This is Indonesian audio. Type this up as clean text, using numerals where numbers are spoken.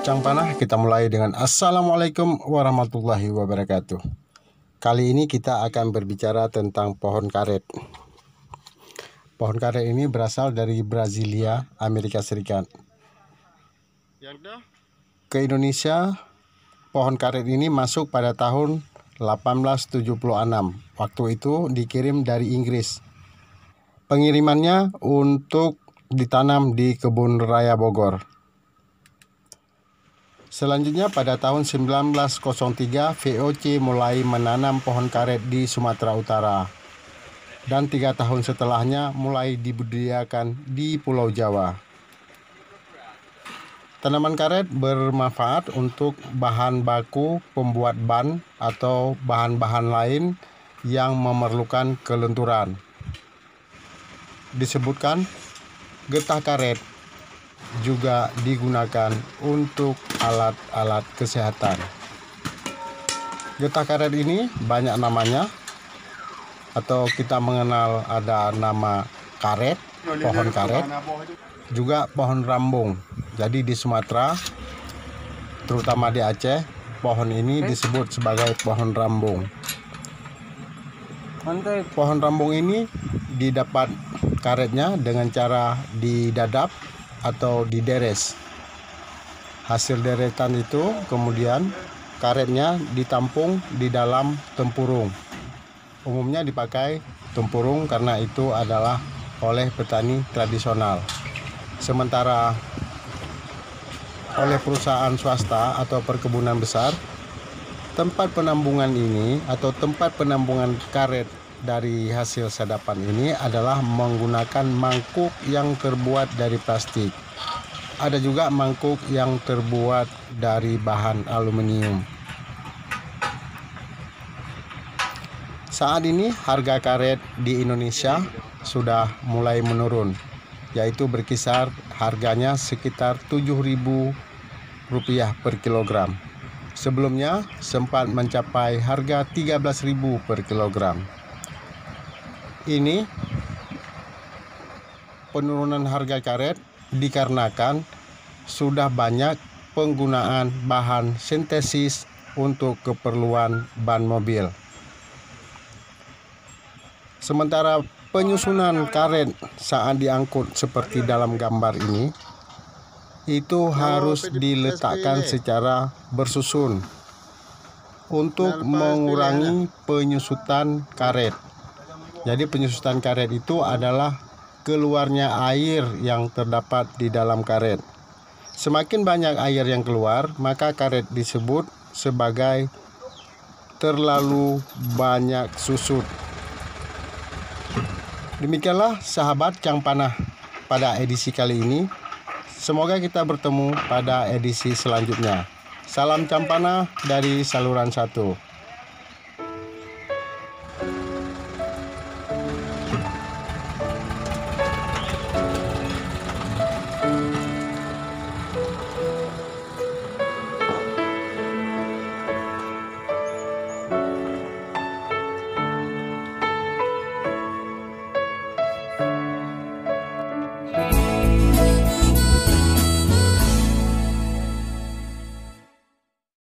Cang Panah, kita mulai dengan Assalamualaikum warahmatullahi wabarakatuh. Kali ini kita akan berbicara tentang pohon karet. Pohon karet ini berasal dari Brasilia, Amerika Serikat. Ke Indonesia, pohon karet ini masuk pada tahun 1876. Waktu itu dikirim dari Inggris. Pengirimannya untuk ditanam di Kebun Raya Bogor. Selanjutnya pada tahun 1903 VOC mulai menanam pohon karet di Sumatera Utara. Dan 3 tahun setelahnya mulai dibudidayakan di Pulau Jawa. Tanaman karet bermanfaat untuk bahan baku pembuat ban atau bahan-bahan lain yang memerlukan kelenturan. Disebutkan getah karet juga digunakan untuk alat-alat kesehatan. Getah karet ini banyak namanya, atau kita mengenal ada nama karet, pohon karet, juga pohon rambung. Jadi di Sumatera, terutama di Aceh, pohon ini disebut sebagai pohon rambung. Pohon rambung ini didapat karetnya dengan cara didadap atau dideres. Hasil deretan itu kemudian karetnya ditampung di dalam tempurung. Umumnya dipakai tempurung karena itu adalah oleh petani tradisional. Sementara oleh perusahaan swasta atau perkebunan besar, tempat penampungan ini atau tempat penampungan karet dari hasil sadapan ini adalah menggunakan mangkuk yang terbuat dari plastik. Ada juga mangkuk yang terbuat dari bahan aluminium. Saat ini harga karet di Indonesia sudah mulai menurun, yaitu berkisar harganya sekitar Rp7.000 per kilogram. Sebelumnya sempat mencapai harga Rp13.000 per kilogram. Ini penurunan harga karet dikarenakan sudah banyak penggunaan bahan sintesis untuk keperluan ban mobil. Sementara penyusunan karet saat diangkut seperti dalam gambar ini, itu harus diletakkan secara bersusun untuk mengurangi penyusutan karet. Jadi penyusutan karet itu adalah keluarnya air yang terdapat di dalam karet. Semakin banyak air yang keluar, maka karet disebut sebagai terlalu banyak susut. Demikianlah sahabat Cang Panah pada edisi kali ini. Semoga kita bertemu pada edisi selanjutnya. Salam Cang Panah dari saluran 1.